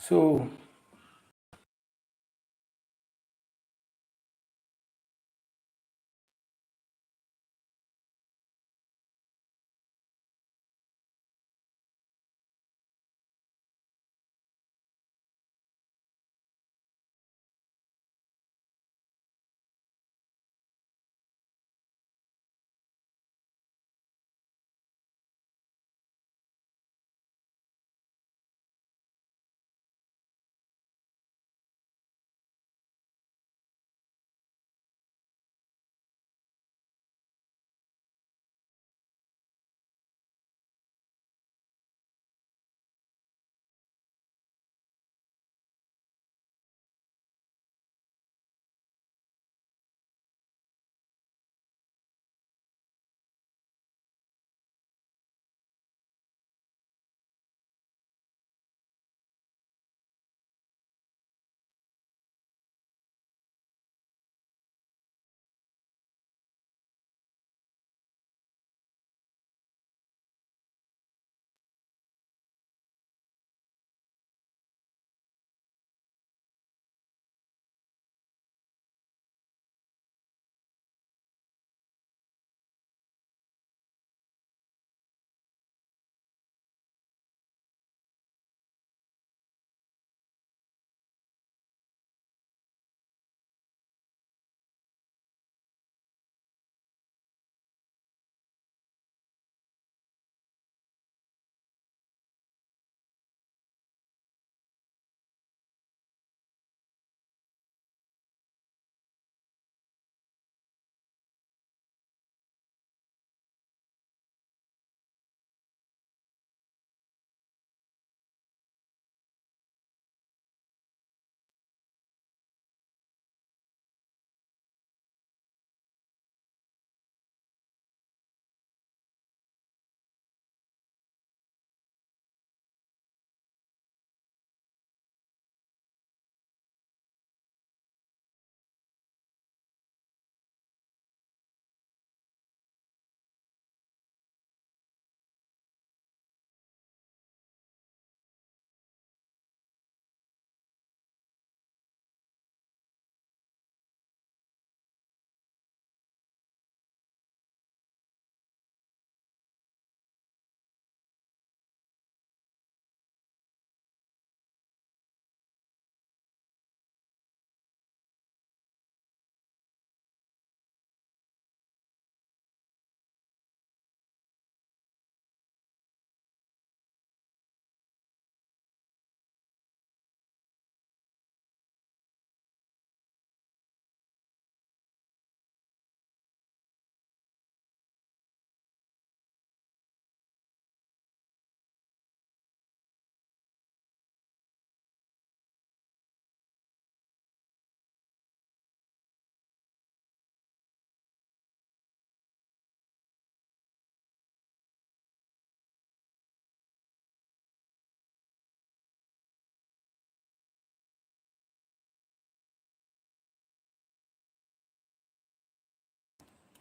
So,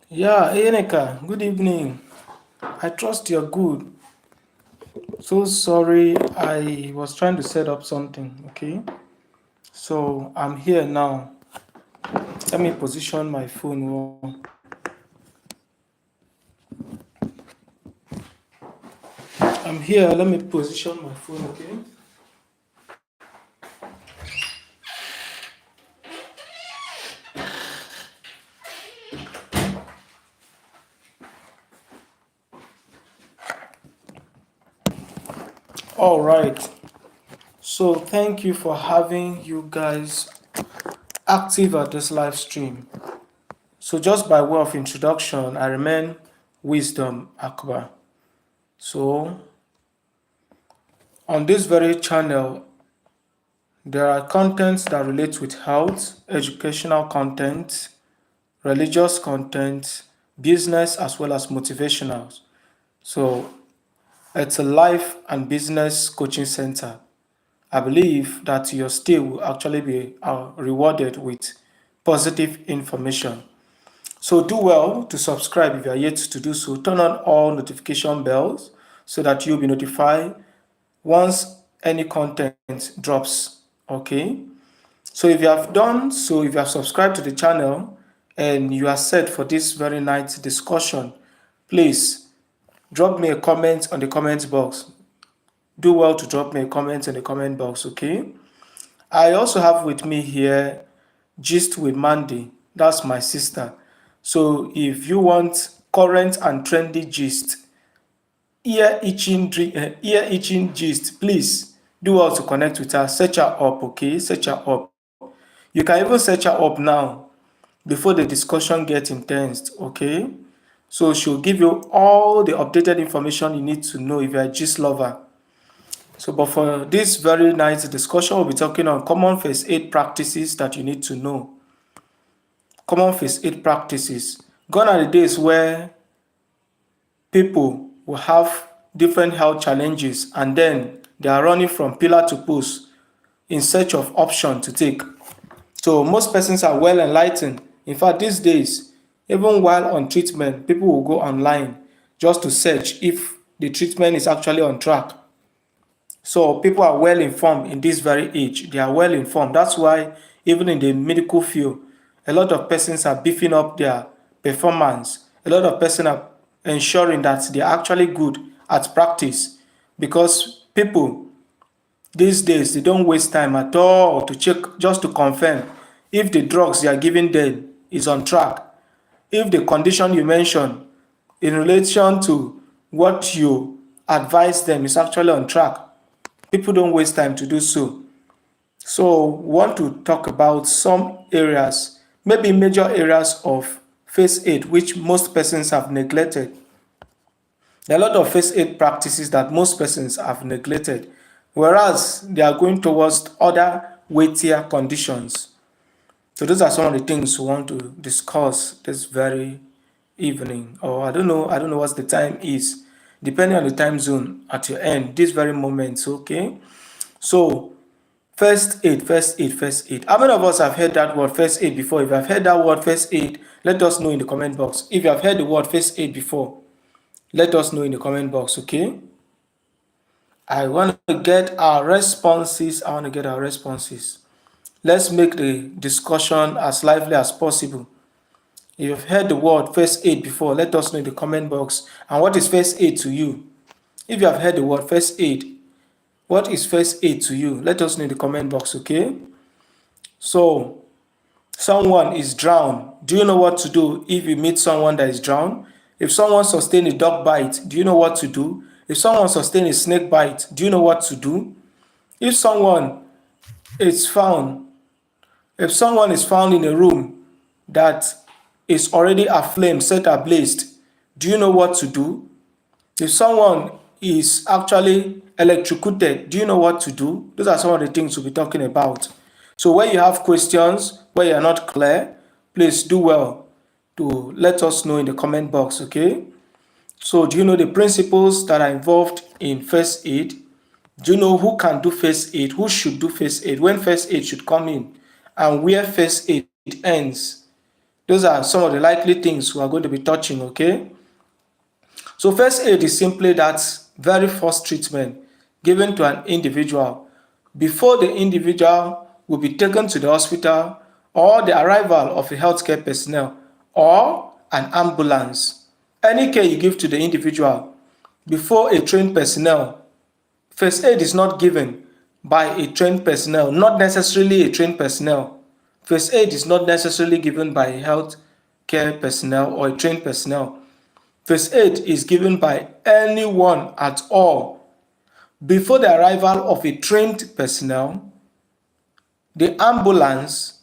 yeah, Eneka, good evening. I trust you're good. So sorry, I was trying to set up something, okay? So I'm here now. Let me position my phone well. I'm here, let me position my phone, okay? All right. So thank you for having you guys active at this live stream. So just by way of introduction, I remain Wisdom Akba. So on this very channel, there are contents that relate with health, educational content, religious content, business as well as motivational. So it's a life and business coaching center. I believe that your stay will actually be rewarded with positive information. So do well to subscribe if you are yet to do so. Turn on all notification bells so that you'll be notified once any content drops. Okay, so if you have done so, if you have subscribed to the channel and you are set for this very night's discussion, please drop me a comment on the comment box. Do well to drop me a comment in the comment box. Okay, I also have with me here Gist with Mandy. That's my sister. So if you want current and trendy gist, ear itching gist, please do well to connect with her. Search her up, okay? Search her up. You can even search her up now before the discussion gets intense, okay? So she'll give you all the updated information you need to know if you're a gist lover. So, but for this very nice discussion, we'll be talking on common first aid practices that you need to know. Common first aid practices. Gone are the days where people will have different health challenges and then they are running from pillar to post in search of option to take. So most persons are well enlightened. In fact, these days, even while on treatment, people will go online just to search if the treatment is actually on track. So people are well informed in this very age. They are well informed. That's why even in the medical field, a lot of persons are beefing up their performance. A lot of persons are ensuring that they are actually good at practice because people these days they don't waste time at all to check just to confirm if the drugs they are giving them is on track, if the condition you mentioned in relation to what you advise them is actually on track. People don't waste time to do so. So we want to talk about some areas, maybe major areas of first aid which most persons have neglected. There are a lot of first aid practices that most persons have neglected, whereas they are going towards other weightier conditions. So those are some of the things we want to discuss this very evening, or I don't know what the time is, depending on the time zone at your end, this very moment, okay? So first aid, first aid, first aid. How many of us have heard that word first aid before? If you have heard that word first aid, let us know in the comment box. If you have heard the word first aid before, let us know in the comment box, okay? I want to get our responses. I want to get our responses. Let's make the discussion as lively as possible. If you've heard the word first aid before, let us know in the comment box. And what is first aid to you? If you have heard the word first aid, what is first aid to you? Let us know in the comment box, okay? So, someone is drowned. Do you know what to do if you meet someone that is drowned? If someone sustained a dog bite, do you know what to do? If someone sustained a snake bite, do you know what to do? If someone is found, if someone is found in a room that is already aflame, set ablaze, do you know what to do? If someone is actually electrocuted, do you know what to do? Those are some of the things we'll be talking about. So when you have questions, where you are not clear, please do well to let us know in the comment box, okay? So do you know the principles that are involved in first aid? Do you know who can do first aid, who should do first aid, when first aid should come in, and where first aid ends? Those are some of the likely things we are going to be touching, okay? So first aid is simply that very first treatment given to an individual before the individual will be taken to the hospital or the arrival of a healthcare personnel or an ambulance. Any care you give to the individual before a trained personnel, first aid is not given by a trained personnel, not necessarily a trained personnel. First aid is not necessarily given by a health care personnel or a trained personnel. First aid is given by anyone at all. Before the arrival of a trained personnel, the ambulance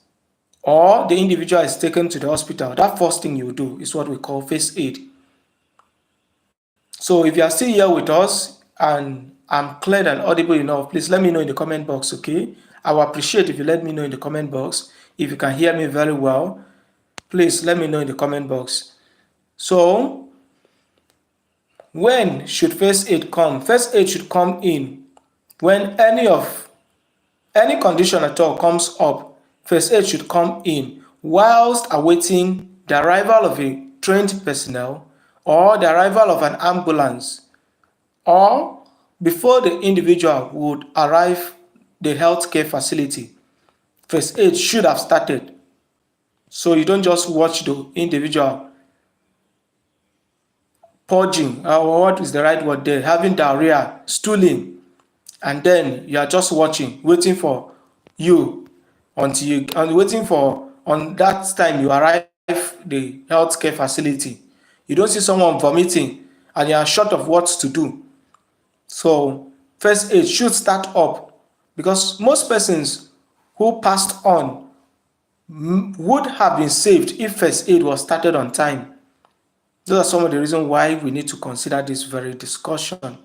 or the individual is taken to the hospital. That first thing you do is what we call first aid. So if you are still here with us and I'm clear and audible enough, please let me know in the comment box, okay? I will appreciate if you let me know in the comment box. If you can hear me very well, please let me know in the comment box. So, when should first aid come? First aid should come in when any condition at all comes up. First aid should come in whilst awaiting the arrival of a trained personnel or the arrival of an ambulance or before the individual would arrive the healthcare facility, first aid should have started. So you don't just watch the individual purging, or what is the right word there, having diarrhea, stooling, and then you are just watching, waiting for you until you and waiting for on that time you arrive the healthcare facility. You don't see someone vomiting and you are short of what to do. So first aid should start up, because most persons who passed on would have been saved if first aid was started on time. Those are some of the reasons why we need to consider this very discussion.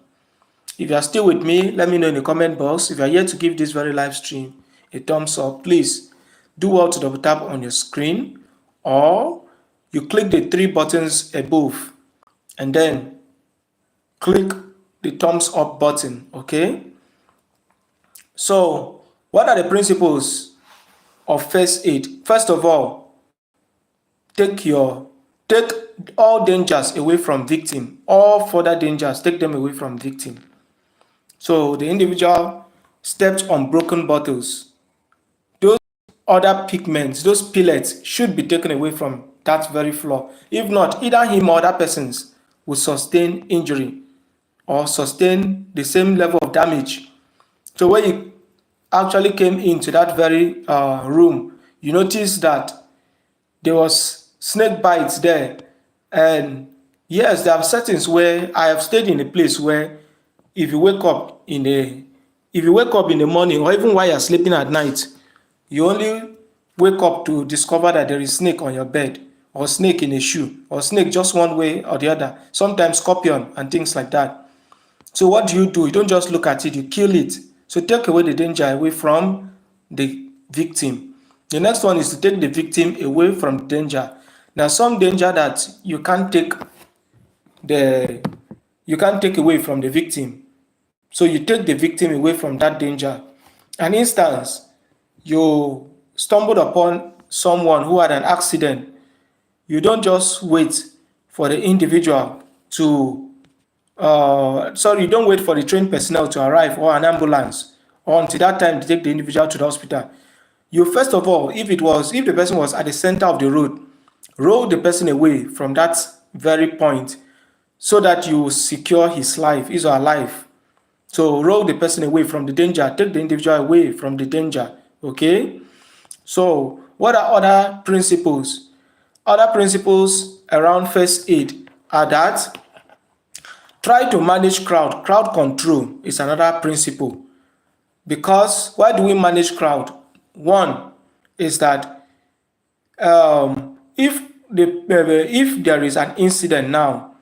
If you are still with me, let me know in the comment box. If you are yet to give this very live stream a thumbs up, please do well to double tap on your screen, or you click the three buttons above and then click the thumbs up button. Okay, so what are the principles of first aid? First of all, take all dangers away from victim. All further dangers, take them away from victim. So the individual stepped on broken bottles. Those other pigments, those pellets should be taken away from that very floor. If not, either him or other persons will sustain injury or sustain the same level of damage. So when you actually came into that very room, you notice that there was snake bites there. And yes, there are settings where I have stayed in a place where if you wake up in the morning, or even while you're sleeping at night, you only wake up to discover that there is snake on your bed, or snake in a shoe, or snake just one way or the other, sometimes scorpion and things like that. So what do? You don't just look at it, you kill it. So take away the danger away from the victim. The next one is to take the victim away from the danger. Now some danger that you can't take away from the victim. So you take the victim away from that danger. An instance, you stumbled upon someone who had an accident. You don't just wait for the individual to you don't wait for the trained personnel to arrive, or an ambulance, or until that time to take the individual to the hospital. You first of all, if the person was at the center of the road, roll the person away from that very point, so that you secure his or her life. So roll the person away from the danger, take the individual away from the danger. Okay. So what are other principles? Other principles around first aid are that try to manage crowd. Crowd control is another principle. Because why do we manage crowd? One is that if there is an incident now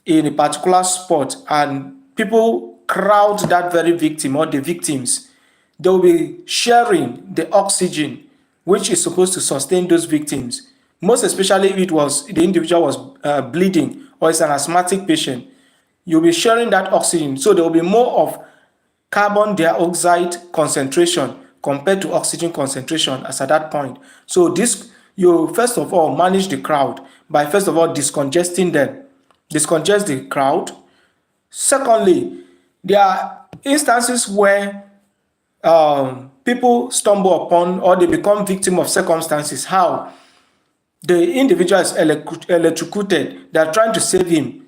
in a particular spot and people crowd that very victim or the victims, they will be sharing the oxygen which is supposed to sustain those victims. Most especially if the individual was bleeding, or is an asthmatic patient, you'll be sharing that oxygen. So there will be more of carbon dioxide concentration compared to oxygen concentration as at that point. So this, you first of all manage the crowd by first of all discongesting them. Discongest the crowd. Secondly, there are instances where people stumble upon or they become victim of circumstances. How? The individual is electrocuted. They are trying to save him.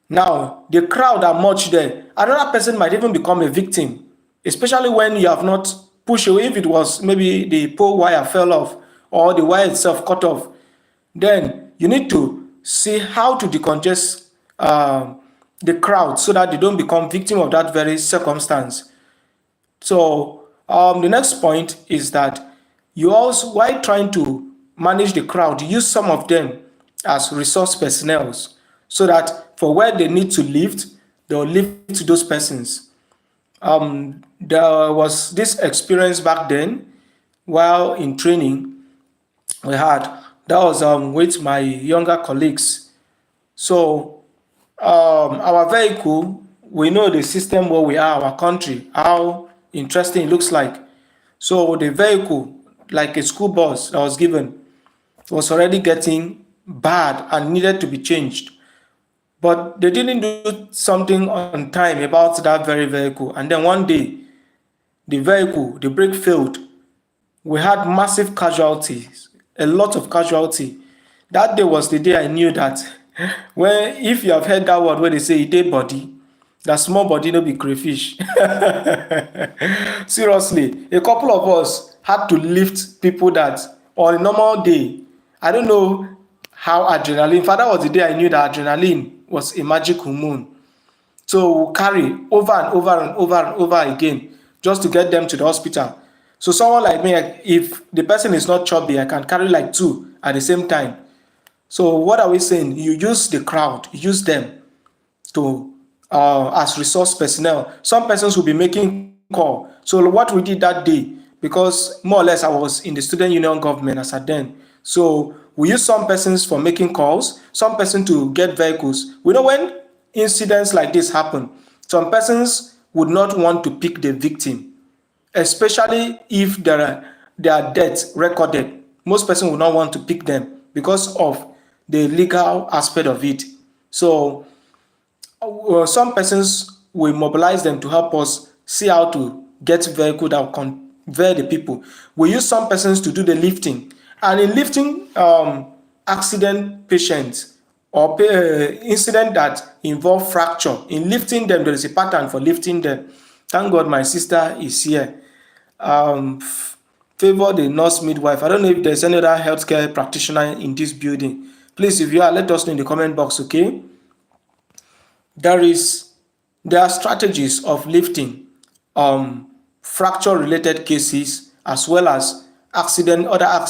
Now, the crowd are much there. Another person might even become a victim, especially when you have not pushed away. If it was maybe the pole wire fell off or the wire itself cut off, then you need to see how to decongest the crowd so that they don't become victim of that very circumstance. So the next point is that you also, while trying to manage the crowd, use some of them as resource personnel, so that for where they need to lift, they'll lift to those persons. There was this experience back then while in training we had, that was with my younger colleagues. So our vehicle, we know the system where we are, our country, how interesting it looks like. So the vehicle, like a school bus that was given, was already getting bad and needed to be changed. but they didn't do something on time about that very vehicle. And then one day, the brake failed. We had massive casualties, a lot of casualty. That day was the day I knew that when if you have heard that word where they say e dey body, that small body no be crayfish. Seriously, a couple of us had to lift people that on a normal day, I don't know how adrenaline. In fact, that was the day I knew that adrenaline was a magic hormone. So we'll carry over and over and over and over again just to get them to the hospital. So someone like me, if the person is not chubby, I can carry like two at the same time. So what are we saying? You use the crowd, use them to as resource personnel. Some persons will be making call. So what we did that day, because more or less I was in the student union government as at then. So we use some persons for making calls, some person to get vehicles. We know when incidents like this happen, some persons would not want to pick the victim, especially if there are deaths recorded. Most persons would not want to pick them because of the legal aspect of it. So some persons will mobilize them to help us see how to get vehicle that will convey the people. We use some persons to do the lifting, and in lifting accident patients or incident that involve fracture, in lifting them there is a pattern for lifting them. Thank God my sister is here. um Favor the nurse midwife. I don't know if there's any other healthcare practitioner in this building. Please, if you are, let us know in the comment box. Okay, there is there are strategies of lifting fracture related cases, as well as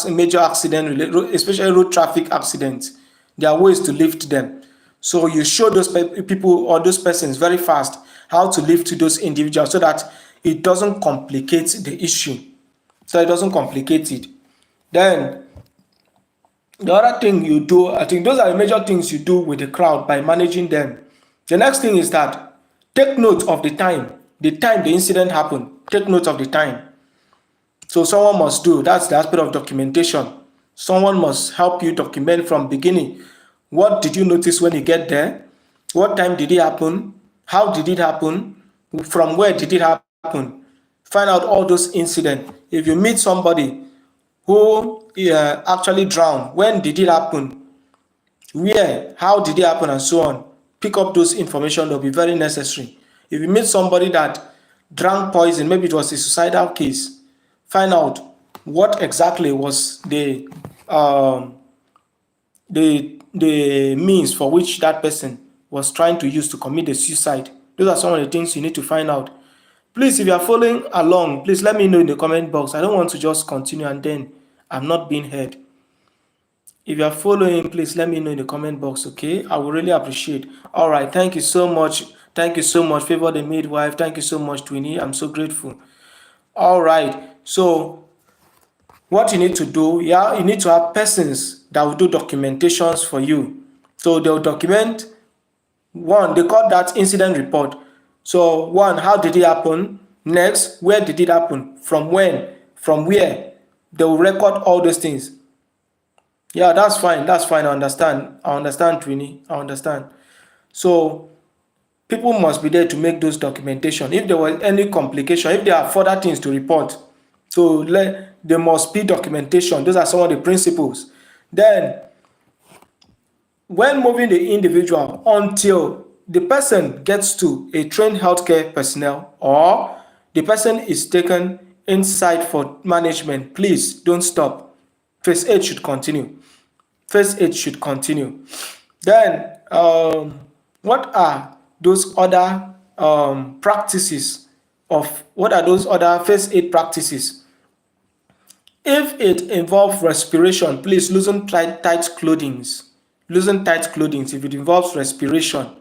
major accident especially road traffic accidents. There are ways to lift them. So you show those people or those persons very fast how to lift those individuals so that it doesn't complicate the issue. So it doesn't complicate it. Then the other thing you do, I think those are the major things you do with the crowd by managing them. The next thing is that take note of the time the incident happened. Take note of the time. So someone must do, that's the aspect of documentation. Someone must help you document from beginning. What did you notice when you get there? What time did it happen? How did it happen? From where did it happen? Find out all those incidents. If you meet somebody who actually drowned, when did it happen? Where, how did it happen, and so on. Pick up those information, they'll be very necessary. If you meet somebody that drank poison, maybe it was a suicidal case, find out what exactly was the means for which that person was trying to use to commit the suicide. Those are some of the things you need to find out. Please, if you are following along, please let me know in the comment box. I don't want to just continue and then I'm not being heard. If you are following, please let me know in the comment box, okay? I will really appreciate. All right, thank you so much. Thank you so much, Favor the midwife. Thank you so much, Twinnie. I'm so grateful. All right, so what you need to do, yeah, you need to have persons that will do documentations for you. So they'll document one, they call that incident report. So one, how did it happen? Next, where did it happen? From when? From where? They will record all those things. Yeah, that's fine. That's fine. I understand. I understand, Twinnie. I understand. So people must be there to make those documentation. If there was any complication, if there are further things to report, so there must be documentation. Those are some of the principles. Then, when moving the individual, until the person gets to a trained healthcare personnel or the person is taken inside for management, please don't stop. Phase 8 should continue. Phase 8 should continue. Then, what are those other practices of what are those other phase 8 practices? If it involves respiration, please loosen tight clothing. Loosen tight clothing. If it involves respiration,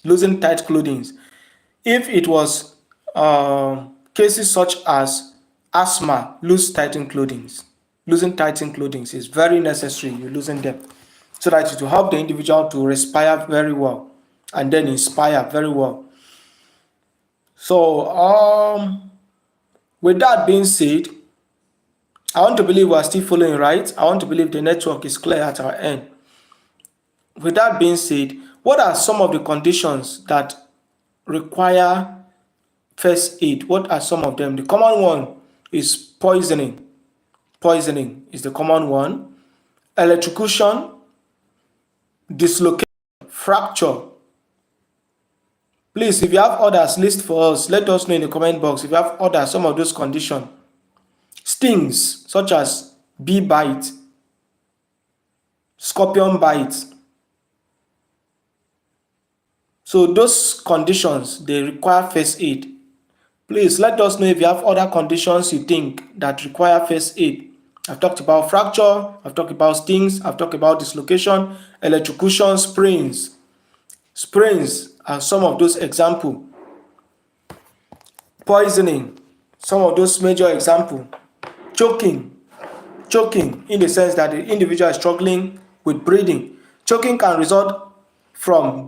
loosen tight clothing. If it was cases such as asthma, loose tighten clothing. Loosen tighten clothing is very necessary. You loosen them so that it will help the individual to respire very well and then inspire very well. So with that being said, I want to believe we are still following right. I want to believe the network is clear at our end. With that being said, What are some of the conditions that require first aid? What are some of them? The common one is poisoning. Poisoning is the common one. Electrocution, dislocation, fracture. Please, if you have others, list for us. Let us know in the comment box if you have others, some of those conditions. Stings, such as bee bite, scorpion bite. So those conditions, they require first aid. Please let us know if you have other conditions you think that require first aid. I've talked about fracture, I've talked about stings, I've talked about dislocation, electrocution, sprains. Sprains are some of those examples. Poisoning, some of those major examples. Choking, choking in the sense that the individual is struggling with breathing. Choking can result from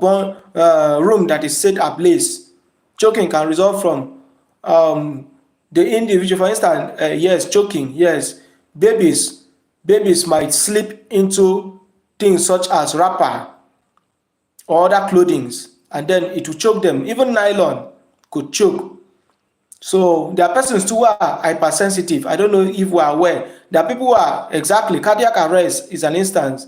room that is set ablaze. Choking can result from the individual, for instance, yes, choking, yes, babies might slip into things such as wrapper or other clothing, and then it will choke them. Even nylon could choke. So there are persons too who are hypersensitive. I don't know if we are aware. There are people who are, exactly, cardiac arrest is an instance.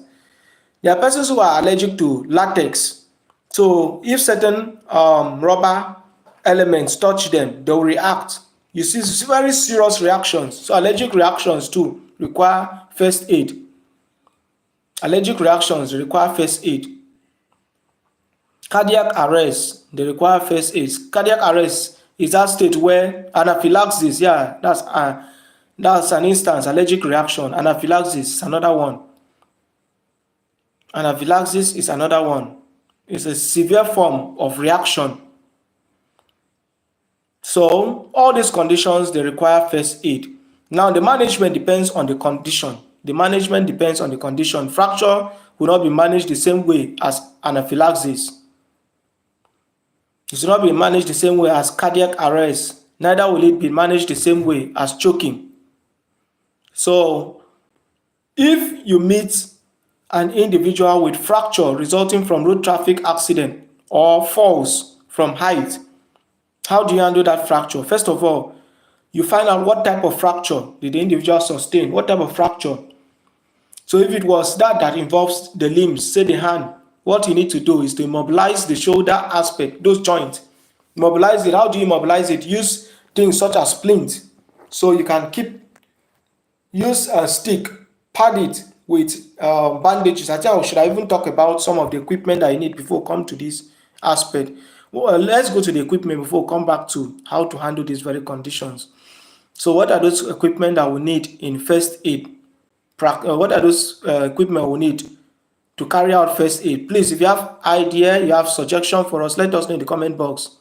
There are persons who are allergic to latex. So if certain rubber elements touch them, they will react. You see very serious reactions. So allergic reactions too require first aid. Allergic reactions require first aid. Cardiac arrest, they require first aid. Cardiac arrest is that state where anaphylaxis, yeah, that's an instance. Allergic reaction. Anaphylaxis is another one. Anaphylaxis is another one. It's a severe form of reaction. So all these conditions, they require first aid. Now the management depends on the condition. The management depends on the condition. Fracture will not be managed the same way as anaphylaxis. It will not be managed the same way as cardiac arrest. Neither will it be managed the same way as choking. So if you meet an individual with fracture resulting from road traffic accident or falls from height, how do you handle that fracture? First of all, you find out what type of fracture did the individual sustain, what type of fracture. So if it was that involves the limbs, say the hand, what you need to do is to immobilize the shoulder aspect, those joints. Mobilize it. How do you mobilize it? Use things such as splint. So you can use a stick, pad it with bandages. I think I should even talk about some of the equipment that you need before we come to this aspect. Well, let's go to the equipment before we come back to how to handle these very conditions. So what are those equipment that we need in first aid? What are those equipment we need to carry out first aid? Please, if you have idea, you have suggestion for us, let us know in the comment box.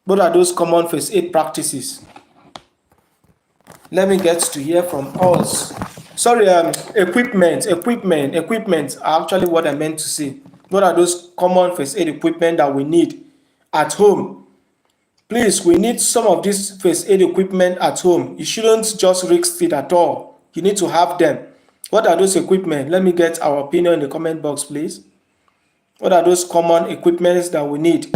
What are those common first aid practices? Let me get to hear from us. Sorry, equipment are actually what I meant to say. What are those common first aid equipment that we need at home? Please, we need some of this first aid equipment at home. You shouldn't just risk it at all. You need to have them. What are those equipment? Let me get our opinion in the comment box, please. What are those common equipments that we need?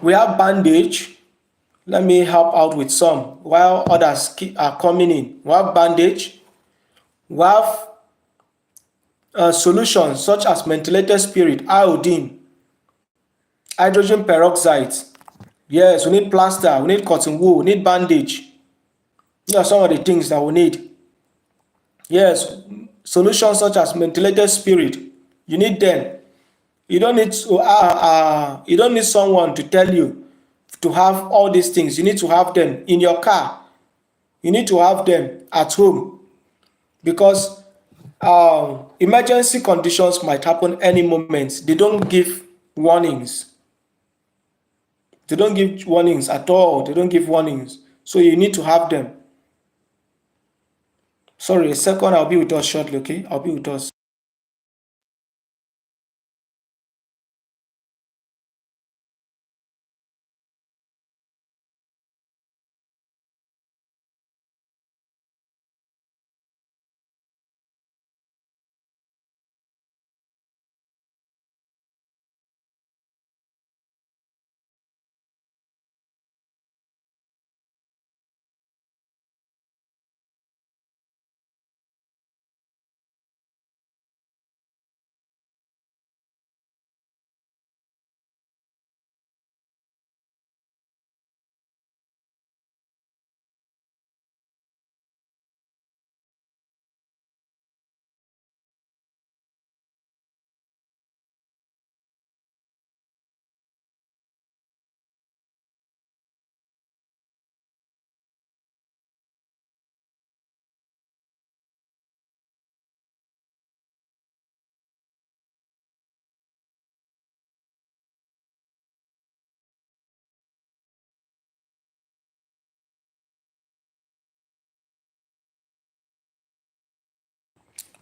We have bandage. Let me help out with some while others are coming in. We have bandage. We have solutions such as methylated spirit, iodine, hydrogen peroxide. Yes, we need plaster, we need cotton wool, we need bandage. These are some of the things that we need. Yes, solutions such as methylated spirit, you need them. You don't need someone to tell you to have all these things. You need to have them in your car. You need to have them at home because emergency conditions might happen any moment. They don't give warnings. They don't give warnings at all. They don't give warnings. So you need to have them. Sorry, a second. I'll be with us shortly, okay? I'll be with us.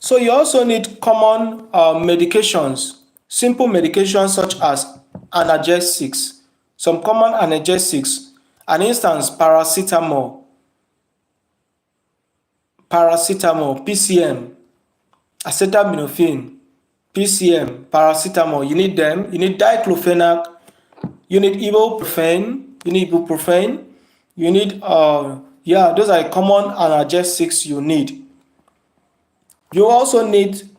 So you also need common medications, simple medications such as analgesics, some common analgesics, an instance paracetamol, PCM, acetaminophen, PCM, paracetamol. You need them. You need diclofenac. You need ibuprofen. You need yeah, those are common analgesics you need. You also need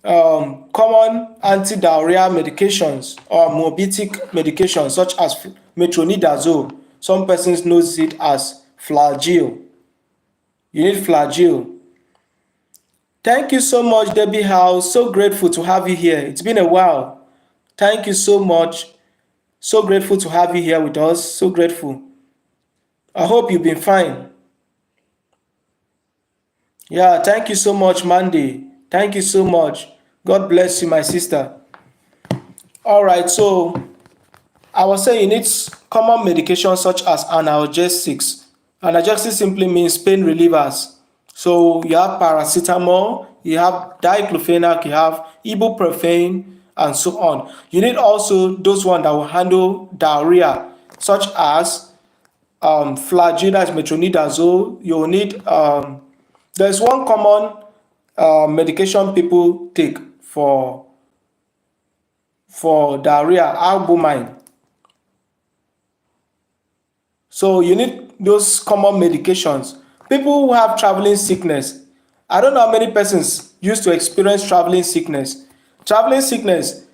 common anti-diarrhea medications or morbidity medications such as metronidazole. Some persons knows it as flagyl. You need flagyl. Thank you so much, Debbie House. So grateful to have you here. It's been a while. Thank you so much. So grateful to have you here with us. So grateful. I hope you've been fine. Yeah, thank you so much, Mandy. Thank you so much. God bless you, my sister. All right, so I was saying it's common medications such as analgesics. Analgesics simply means pain relievers. So you have paracetamol, you have diclofenac, you have ibuprofen, and so on. You need also those ones that will handle diarrhea, such as flagyl, that's metronidazole. You need there's one common medication people take for diarrhea, albumin. So you need those common medications. People who have traveling sickness, I don't know how many persons used to experience traveling sickness. Traveling sickness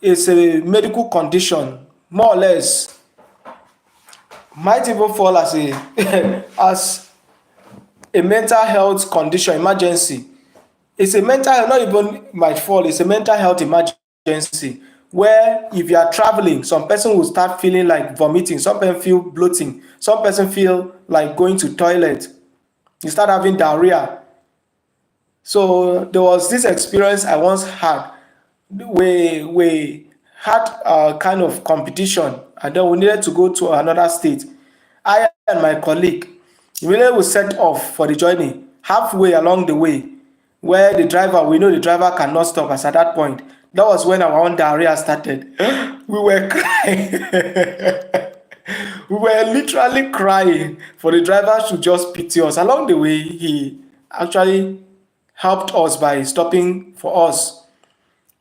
is a medical condition, more or less, might even fall as a as a mental health condition, emergency. It's a mental health, not even might fall, it's a mental health emergency where if you are traveling, some person will start feeling like vomiting, some person feel bloating, some person feel like going to toilet, you start having diarrhea. So there was this experience I once had. We had a kind of competition and then we needed to go to another state. I and my colleague, we will set off for the journey. Halfway along the way, where the driver, we know the driver cannot stop us at that point. That was when our own diarrhea started. We were crying. We were literally crying for the driver to just pity us. Along the way, he actually helped us by stopping for us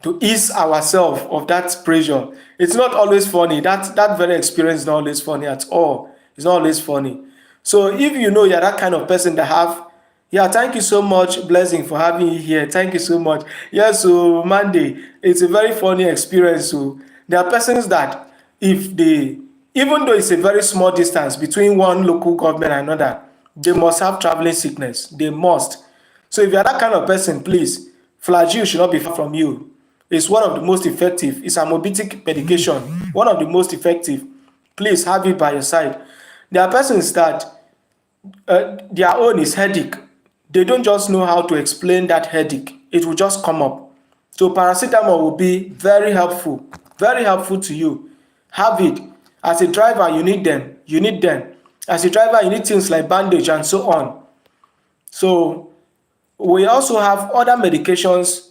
to ease ourselves of that pressure. It's not always funny. That very experience is not always funny at all. It's not always funny. So if you know you're that kind of person that have, yeah, thank you so much, Blessing, for having you here. Thank you so much. Yeah, so Monday, it's a very funny experience. So there are persons that if they, even though it's a very small distance between one local government and another, they must have traveling sickness. They must. So if you're that kind of person, please, flagyl should not be far from you. It's one of the most effective. It's a morbidity medication, one of the most effective. Please have it by your side. There are persons that their own is headache. They don't just know how to explain that headache. It will just come up. So paracetamol will be very helpful to you. Have it. As a driver, you need them. You need them. As a driver, you need things like bandage and so on. So we also have other medications.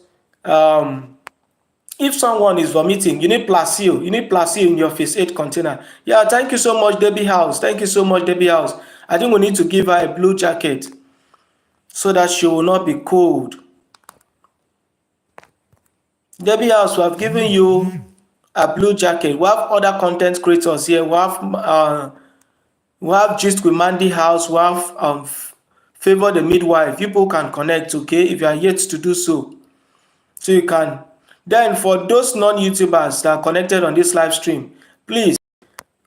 If someone is vomiting, you need Placil. You need Placil in your first aid container. Yeah, thank you so much, Debbie House. Thank you so much, Debbie House. I think we need to give her a blue jacket so that she will not be cold. Debbie House, we have given you a blue jacket. We have other content creators here. We have Gist with Mandy House. We have Favor the Midwife. People can connect, okay, if you are yet to do so. So you can. Then for those non-YouTubers that are connected on this live stream, please,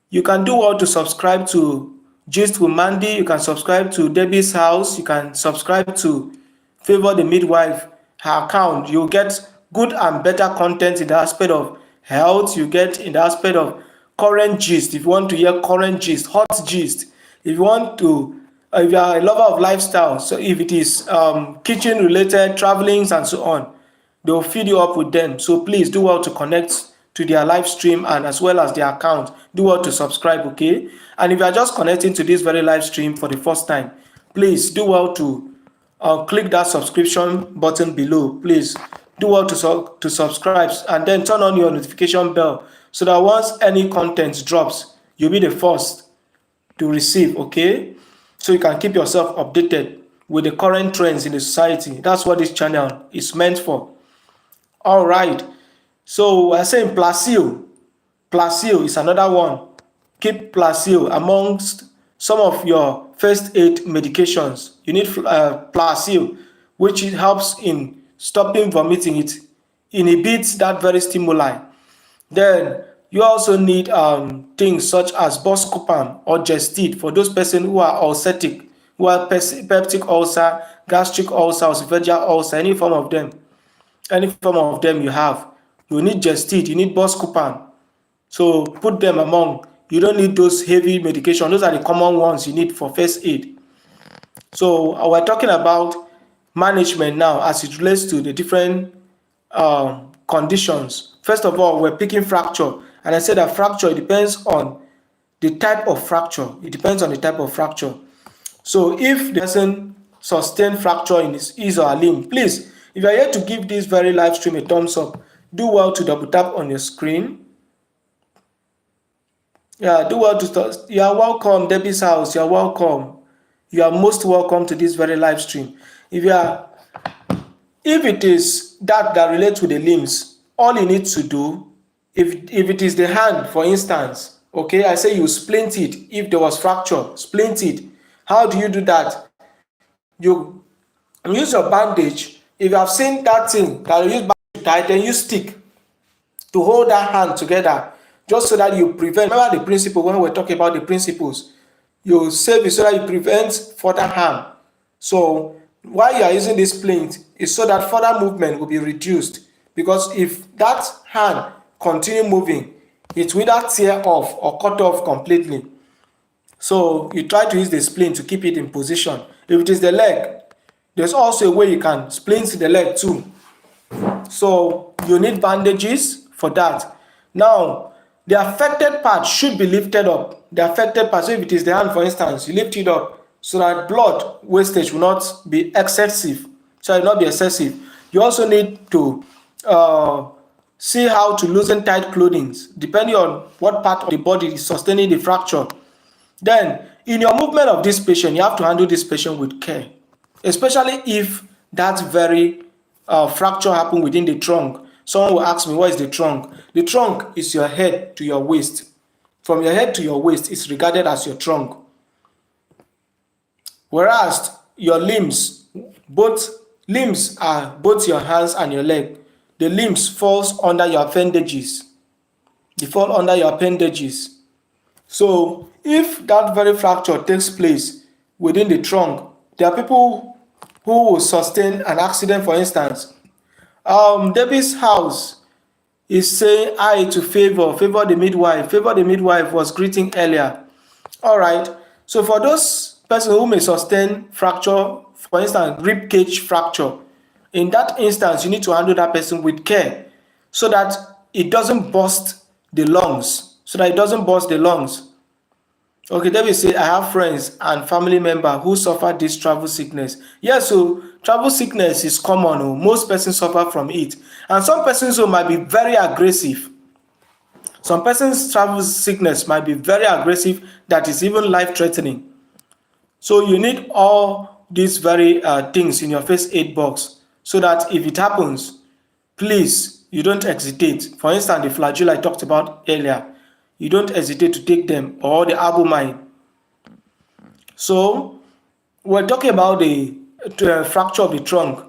you can do well to subscribe to Gist with Mandy. You can subscribe to Debbie's House. You can subscribe to Favor the Midwife, her account. You'll get good and better content in the aspect of health. You get in the aspect of current gist. If you want to hear current gist, hot gist. If you want to, if you are a lover of lifestyle, so if it is kitchen related, travelings and so on, they'll feed you up with them. So please do well to connect to their live stream and as well as their account. Do well to subscribe, okay? And if you are just connecting to this very live stream for the first time, please do well to click that subscription button below. Please do well to subscribe, and then turn on your notification bell so that once any content drops, you'll be the first to receive. Okay, so you can keep yourself updated with the current trends in the society. That's what this channel is meant for. All right, so I say Placebo is another one. Keep Placebo amongst some of your first aid medications. You need Placebo, which helps in stopping vomiting. It inhibits that very stimuli. Then you also need things such as Buscopan or Gestid for those persons who are ulceratic, who have peptic ulcer, gastric ulcer, esophageal ulcer, any form of them. Any form of them you have. You need Gestid, you need Buscopan. So put them among. You don't need those heavy medication. Those are the common ones you need for first aid. So we're talking about management now as it relates to the different conditions. First of all, we're picking fracture. And I said that fracture, it depends on the type of fracture. It depends on the type of fracture. So if the person sustained fracture in his or her limb, please, if you are here to give this very live stream a thumbs up, do well to double tap on your screen. Yeah, do well to. You are welcome, Debbie's house. You are welcome. You are most welcome to this very live stream. If it is that relates to the limbs, all you need to do, if it is the hand, for instance, okay, I say you splint it. If there was fracture, splint it. How do you do that? You use your bandage. If you have seen that thing that you use bandage to tie, then you stick to hold that hand together, just so that you prevent. Remember the principle when we're talking about the principles. You save it so that you prevent further harm. So why you are using this splint is so that further movement will be reduced. Because if that hand continue moving, it will either tear off or cut off completely. So you try to use the splint to keep it in position. If it is the leg, there's also a way you can splint the leg too. So you need bandages for that. Now, the affected part should be lifted up. The affected part, so if it is the hand, for instance, you lift it up so that blood wastage will not be excessive. So it will not be excessive. You also need to see how to loosen tight clothing, depending on what part of the body is sustaining the fracture. Then, in your movement of this patient, you have to handle this patient with care, especially if that very fracture happened within the trunk. Someone will ask me, what is the trunk? The trunk is your head to your waist. From your head to your waist is regarded as your trunk. Whereas your limbs, both limbs are both your hands and your leg. The limbs falls under your appendages. They fall under your appendages. So if that very fracture takes place within the trunk, there are people who will sustain an accident, for instance. Debbie's house is saying hi to Favor the midwife. Favor the midwife was greeting earlier. All right. So for those persons who may sustain fracture, for instance, rib cage fracture, in that instance, you need to handle that person with care so that it doesn't burst the lungs. Okay, David say, I have friends and family members who suffer this travel sickness. Yes, so travel sickness is common. Most persons suffer from it. And some persons might be very aggressive. Some persons' travel sickness might be very aggressive, that is even life-threatening. So you need all these very things in your first aid box so that if it happens, please, you don't hesitate. For instance, the flagyl I talked about earlier, you don't hesitate to take them, or the albumin. So we're talking about the fracture of the trunk.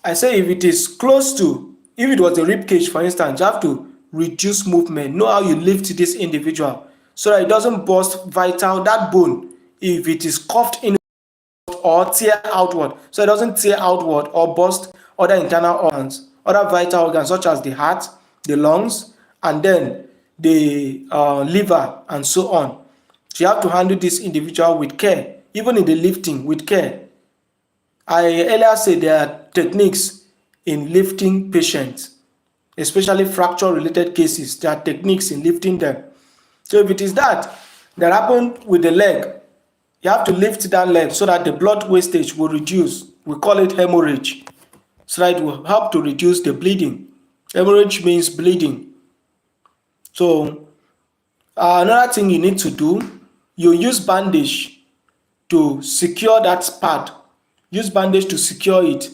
I say if it is close to, if it was a rib cage, for instance, you have to reduce movement. Know how you lift this individual so that it doesn't burst vital, that bone, if it is cuffed in or tear outward. So it doesn't tear outward or burst other internal organs, other vital organs such as the heart, the lungs, and then the liver, and so on. So you have to handle this individual with care, even in the lifting with care. I earlier said there are techniques in lifting patients, especially fracture-related cases. There are techniques in lifting them. So if it is that happened with the leg, you have to lift that leg so that the blood wastage will reduce. We call it hemorrhage. So that it will help to reduce the bleeding. Hemorrhage means bleeding. So another thing you need to do, you use bandage to secure that pad. Use bandage to secure it.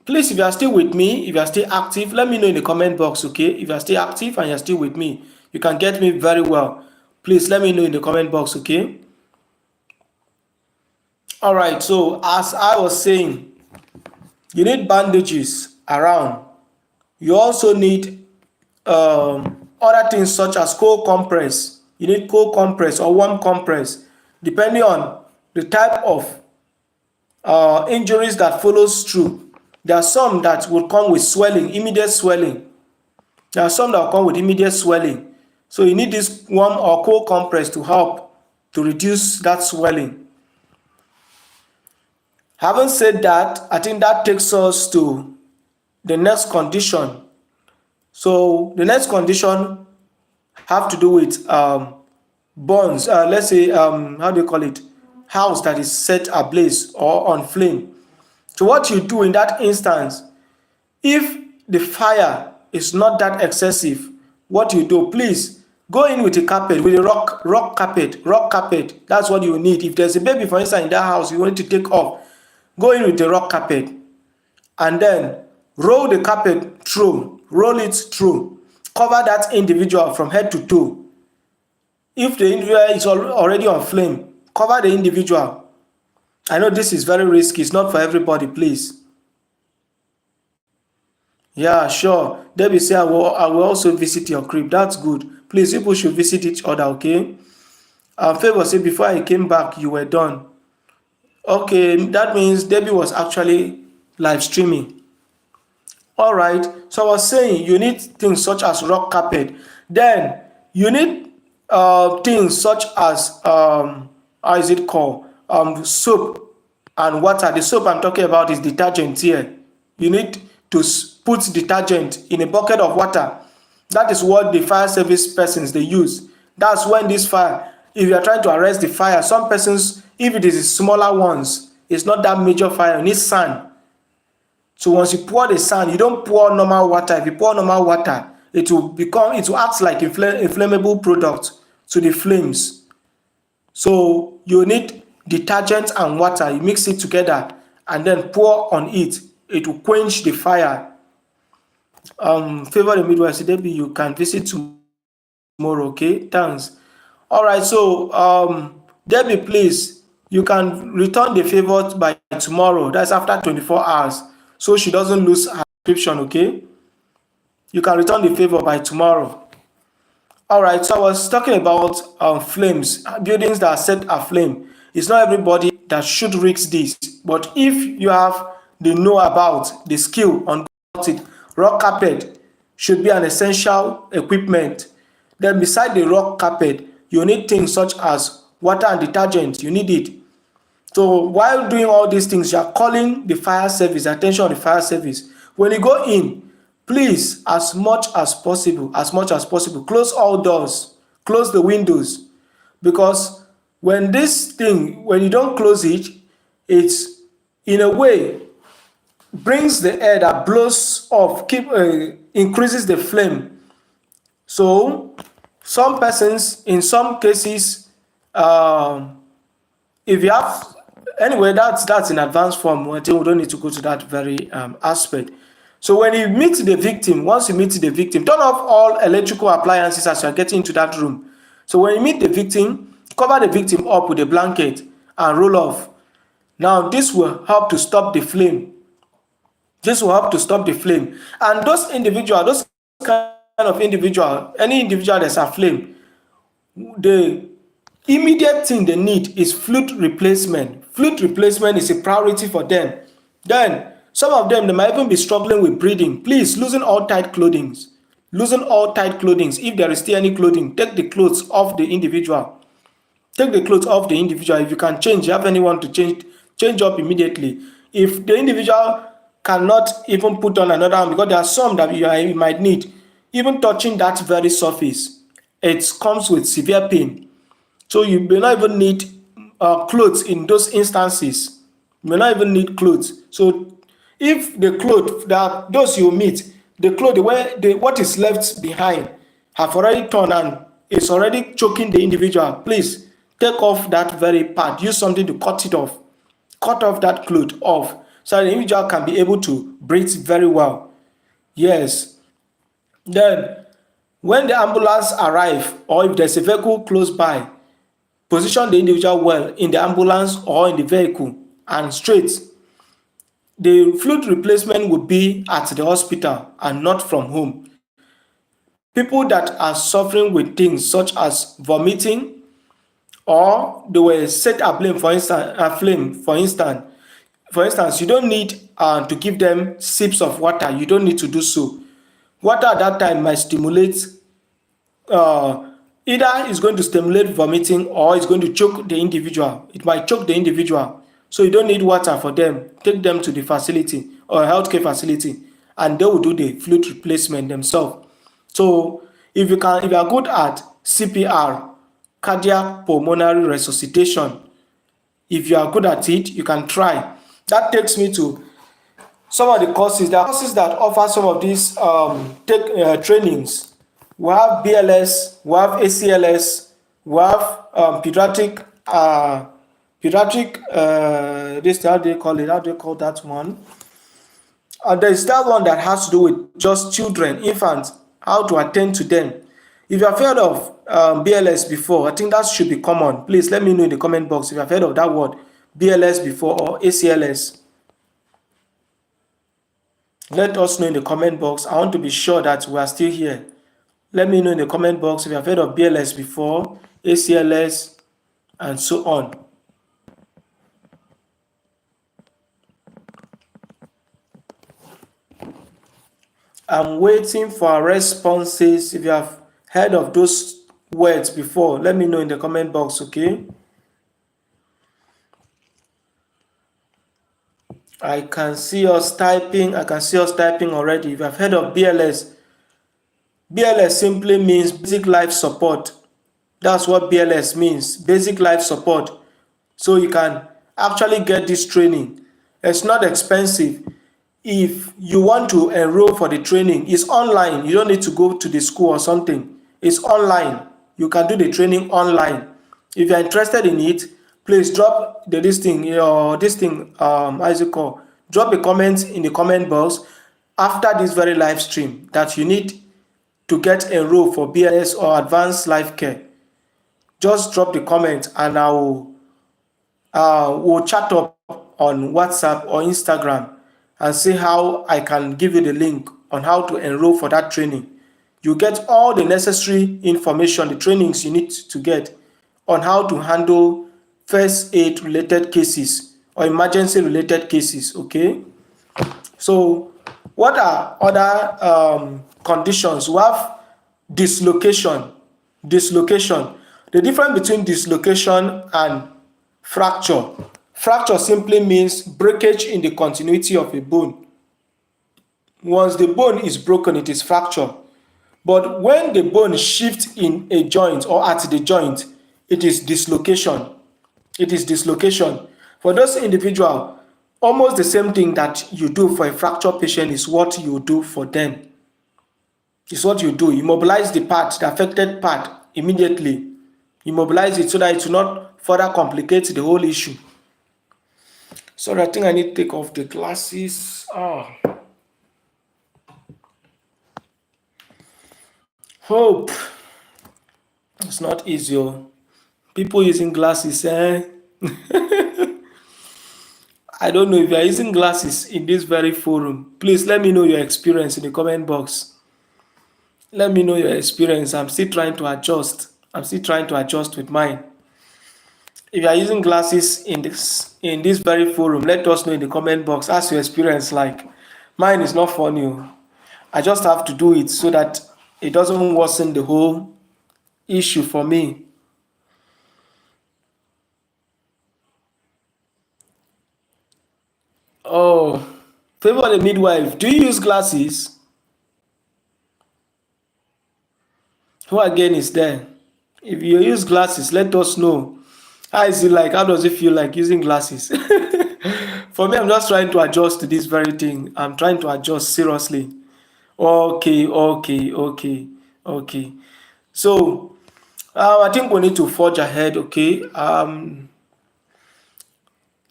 Please, if you are still with me, if you are still active, let me know in the comment box, okay? If you are still active and you are still with me, you can get me very well. Please let me know in the comment box, okay? Alright, so as I was saying, you need bandages around. You also need other things such as cold compress. You need cold compress or warm compress, depending on the type of injuries that follows through. There are some that will come with swelling, immediate swelling. There are some that will come with immediate swelling. So you need this warm or cold compress to help to reduce that swelling. Having said that, I think that takes us to the next condition. So the next condition have to do with burns. Let's say, how do you call it? House that is set ablaze or on flame. So what you do in that instance, if the fire is not that excessive, what you do, please go in with a carpet, with a rock carpet. That's what you need. If there's a baby, for instance, in that house you want to take off, go in with a rock carpet and then roll the carpet through, roll it through, cover that individual from head to toe. If the individual is already on flame, cover the individual. I know this is very risky, it's not for everybody, please. Yeah, sure. Debbie say I will also visit your crib. That's good. Please, people should visit each other, okay? Favor say before I came back, you were done. Okay, that means Debbie was actually live streaming. Alright, so I was saying you need things such as rock carpet. Then you need things such as how is it called? Soap and water. The soap I'm talking about is detergent here. You need to put detergent in a bucket of water. That is what the fire service persons they use. That's when this fire, if you are trying to arrest the fire, some persons, if it is smaller ones, it's not that major fire, you need sand. So once you pour the sand, you don't pour normal water. If you pour normal water, it will act like inflammable product to the flames. So you need detergent and water. You mix it together and then pour on it. It will quench the fire. Favor the midwife. Debbie, you can visit tomorrow, okay? Thanks. Alright, so Debbie, please, you can return the favor by tomorrow. That's after 24 hours. So she doesn't lose her subscription, okay? You can return the favor by tomorrow. Alright, so I was talking about flames, buildings that are set aflame. It's not everybody that should risk this, but if you have the know about the skill on it, rock carpet should be an essential equipment. Then beside the rock carpet, you need things such as water and detergent. You need it. So while doing all these things, you are calling the fire service, attention of the fire service. When you go in, please, as much as possible, close all doors, close the windows. Because when you don't close it, it's in a way brings the air that blows off, increases the flame. So some persons, in some cases, if you have, anyway, that's in advanced form. I think we don't need to go to that very aspect. So when you meet the victim, once you meet the victim, turn off all electrical appliances as you are getting into that room. So when you meet the victim, cover the victim up with a blanket and roll off. Now this will help to stop the flame. And those kind of individual, any individual that's aflame, the immediate thing they need is fluid replacement. Fluid replacement is a priority for them. Then some of them, they might even be struggling with breathing. Please loosen all tight clothing. If there is still any clothing, take the clothes off the individual. If you can change, you have anyone to change up immediately. If the individual cannot even put on another one, because there are some that you might need, even touching that very surface, it comes with severe pain. So you may not even need clothes in those instances. You may not even need clothes. So if the clothes that those you meet, the clothes what is left behind have already torn and it's already choking the individual, please take off that very part. Use something to cut it off. Cut off that cloth off so the individual can be able to breathe very well. Yes. Then when the ambulance arrive or if there's a vehicle close by, position the individual well in the ambulance or in the vehicle and straight. The fluid replacement would be at the hospital and not from home. People that are suffering with things such as vomiting or they were set aflame for instance, you don't need to give them sips of water. You don't need to do so. Water at that time might stimulate, uh, either it's going to stimulate vomiting or it's going to choke the individual. It might choke the individual. So you don't need water for them. Take them to the facility or healthcare facility and they will do the fluid replacement themselves. So if you are good at CPR, cardiac pulmonary resuscitation, if you are good at it, you can try. That takes me to some of the courses. There are courses that offer some of these trainings. We have BLS, we have ACLS, we have pediatric, this, how do they call it? How do they call that one? There is that one that has to do with just children, infants, how to attend to them. If you have heard of BLS before, I think that should be common. Please let me know in the comment box if you have heard of that word, BLS before or ACLS. Let us know in the comment box. I want to be sure that we are still here. Let me know in the comment box if you have heard of BLS before, ACLS, and so on. I'm waiting for responses. If you have heard of those words before, let me know in the comment box, okay? I can see us typing. I can see us typing already. If you have heard of BLS, BLS simply means basic life support. That's what BLS means, basic life support. So you can actually get this training. It's not expensive. If you want to enroll for the training, it's online. You don't need to go to the school or something. It's online. You can do the training online. If you're interested in it, please drop drop a comment in the comment box after this very live stream that you need to get enrolled for BLS or advanced life care. Just drop the comment and I will we'll chat up on WhatsApp or Instagram and see how I can give you the link on how to enroll for that training. You get all the necessary information, the trainings you need to get on how to handle first aid related cases or emergency related cases, okay? So what are other conditions? We have dislocation. Dislocation. The difference between dislocation and fracture. Fracture simply means breakage in the continuity of a bone. Once the bone is broken, it is fracture. But when the bone shifts in a joint or at the joint, it is dislocation. It is dislocation. For those individuals, almost the same thing that you do for a fracture patient is what you do for them. It's what you do. You mobilize the part, the affected part, immediately. You mobilize it so that it will not further complicate the whole issue. Sorry, I think I need to take off the glasses. Hope. It's not easy. People using glasses, I don't know if you are using glasses in this very forum. Please let me know your experience in the comment box. Let me know your experience. I'm still trying to adjust. I'm still trying to adjust with mine. If you are using glasses in this very forum, let us know in the comment box as your experience like. Mine is not funny. I just have to do it so that it doesn't worsen the whole issue for me. Oh, favor the midwife. Do you use glasses? Who again is there? If you use glasses, let us know. How is it like? How does it feel like using glasses? For me, I'm just trying to adjust to this very thing. I'm trying to adjust seriously. Okay, okay, okay, okay. So I think we need to forge ahead. Okay.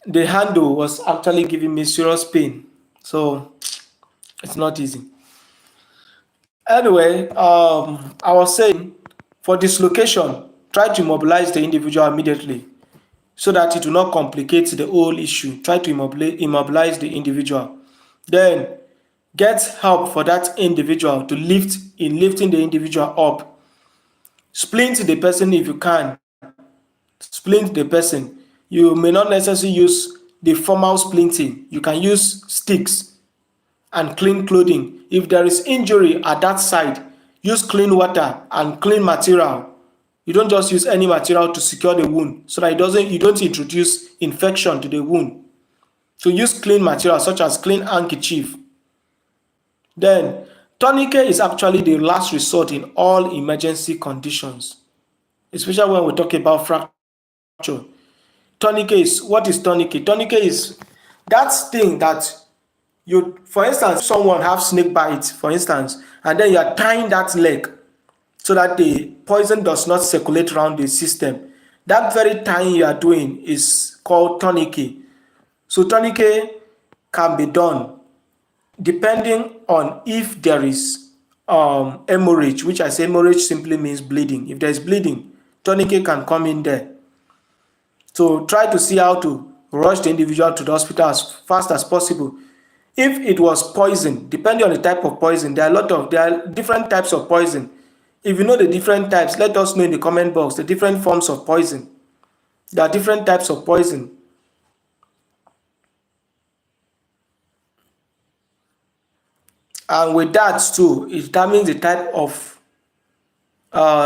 The handle was actually giving me serious pain, so it's not easy. Anyway, I was saying, for dislocation, try to immobilize the individual immediately so that it will not complicate the whole issue. Try to immobilize the individual. Then get help for that individual to lift in lifting the individual up. Splint the person if you can. Splint the person. You may not necessarily use the formal splinting. You can use sticks and clean clothing. If there is injury at that side, use clean water and clean material. You don't just use any material to secure the wound so that you don't introduce infection to the wound. So use clean material such as clean handkerchief. Then tourniquet is actually the last resort in all emergency conditions, especially when we talk about fracture. Tourniquet is, what is tourniquet? Tourniquet is that thing that you, for instance, someone have snake bite, for instance, and then you are tying that leg so that the poison does not circulate around the system. That very tying you are doing is called tourniquet. So tourniquet can be done depending on if there is hemorrhage, which I say hemorrhage simply means bleeding. If there is bleeding, tourniquet can come in there. So try to see how to rush the individual to the hospital as fast as possible. If it was poison, depending on the type of poison, there are different types of poison. If you know the different types, let us know in the comment box the different forms of poison. There are different types of poison. And with that too, it determines the type of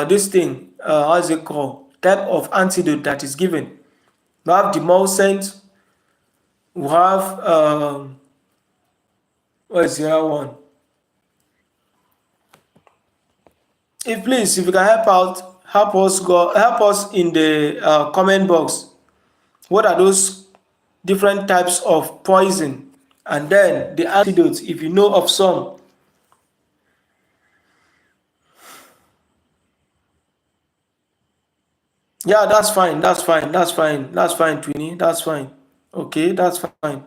this thing, how is it called? Type of antidote that is given. We have demulcent, we have what is the other one? If you can help us in the comment box. What are those different types of poison? And then the antidotes, if you know of some. Yeah, that's fine. That's fine. That's fine. That's fine, Twinny. That's fine. Okay, that's fine.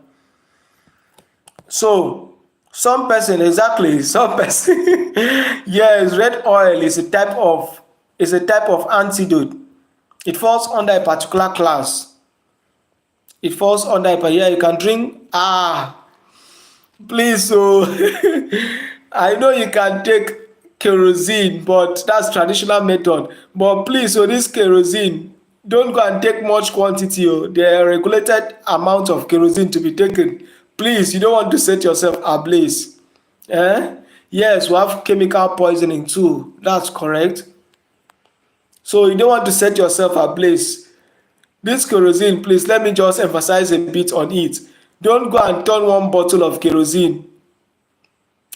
So, some person, exactly, some person, yes, red oil is a type of antidote. It falls under a particular class. It falls under a, yeah, you can drink, please, so I know you can take kerosene, but that's traditional method. But please, so this kerosene, don't go and take much quantity. Oh. There are regulated amount of kerosene to be taken. Please, you don't want to set yourself ablaze. Eh? Yes, we have chemical poisoning too. That's correct. So you don't want to set yourself ablaze. This kerosene, please, let me just emphasize a bit on it. Don't go and turn one bottle of kerosene.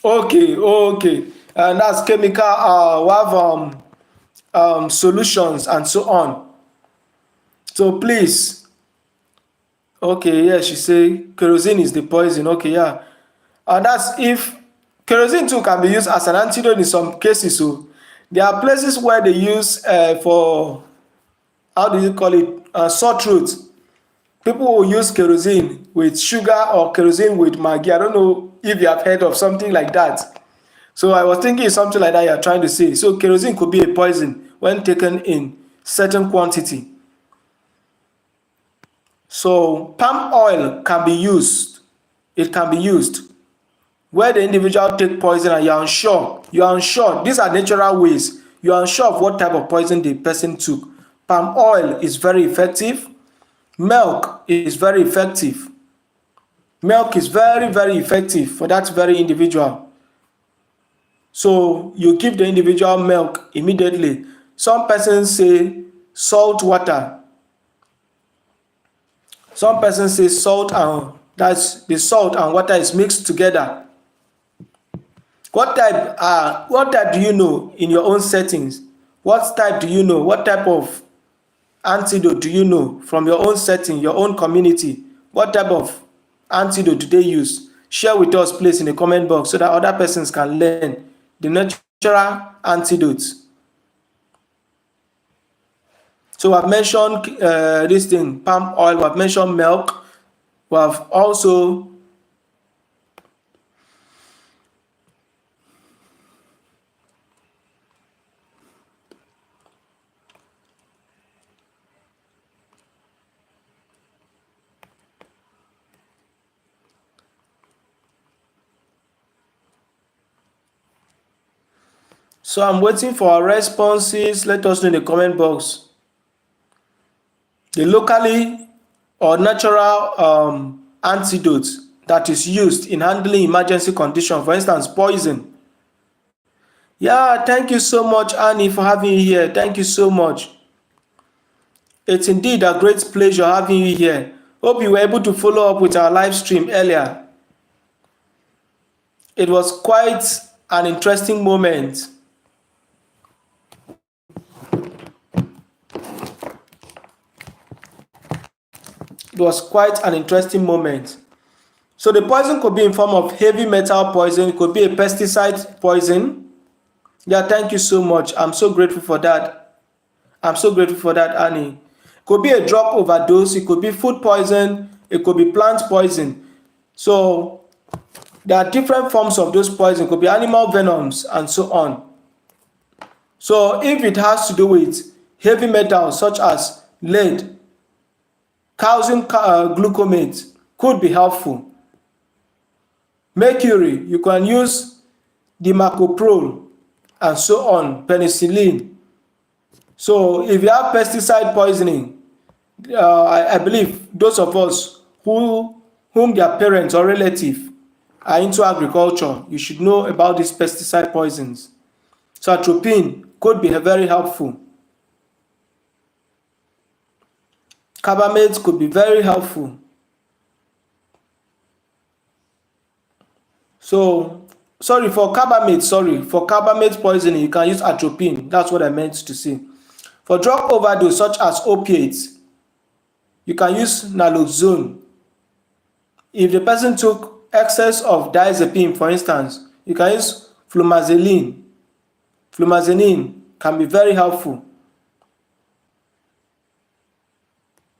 Okay, okay. And that's chemical, we have solutions and so on. So please, okay, yeah, she say kerosene is the poison. Okay, yeah. And that's if kerosene too can be used as an antidote in some cases. So there are places where they use for, how do you call it, sore throat. People will use kerosene with sugar or kerosene with Maggi. I don't know if you have heard of something like that. So I was thinking it's something like that you're trying to say. So kerosene could be a poison when taken in certain quantity. So palm oil can be used. It can be used where the individual take poison and you're unsure. You're unsure. These are natural ways. You're unsure of what type of poison the person took. Palm oil is very effective. Milk is very effective. Milk is very, very effective for that very individual. So you give the individual milk immediately. Some persons say salt water. Some persons say salt, and that's the salt and water is mixed together. What type do you know in your own settings? What type do you know? What type of antidote do you know from your own setting, your own community? What type of antidote do they use? Share with us, please, in the comment box so that other persons can learn the natural antidotes. So I've mentioned this thing, palm oil, we've mentioned milk, we have also so I'm waiting for our responses. Let us know in the comment box the locally or natural antidote that is used in handling emergency condition, for instance, poison. Yeah, thank you so much, Annie, for having you here. Thank you so much. It's indeed a great pleasure having you here. Hope you were able to follow up with our live stream earlier. It was quite an interesting moment. It was quite an interesting moment. So the poison could be in form of heavy metal poison, it could be a pesticide poison. Yeah, thank you so much. I'm so grateful for that. I'm so grateful for that, Annie. It could be a drug overdose, it could be food poison, it could be plant poison. So there are different forms of those poison. It could be animal venoms and so on. So if it has to do with heavy metals such as lead, calcium gluconate could be helpful. Mercury, you can use dimacoprol and so on, penicillin. So if you have pesticide poisoning, I believe those of us whom their parents or relative are into agriculture, you should know about these pesticide poisons. So atropine could be very helpful. Carbamate could be very helpful. So for carbamate poisoning, you can use atropine. That's what I meant to say. For drug overdose such as opiates, you can use naloxone. If the person took excess of diazepam, for instance, you can use flumazenine. Flumazenine can be very helpful.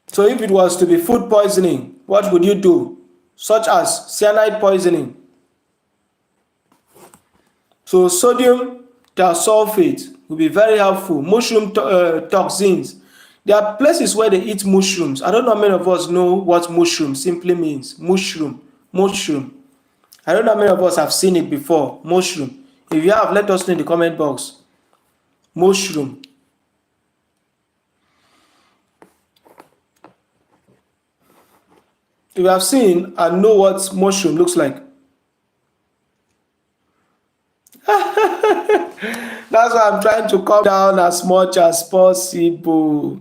So if it was to be food poisoning, what would you do? Such as cyanide poisoning. So sodium thiosulfate will be very helpful. Mushroom toxins. There are places where they eat mushrooms. I don't know how many of us know what mushroom simply means. Mushroom. I don't know how many of us have seen it before. Mushroom. If you have, let us know in the comment box. Mushroom. If you have seen and know what mushroom looks like. That's why I'm trying to calm down as much as possible.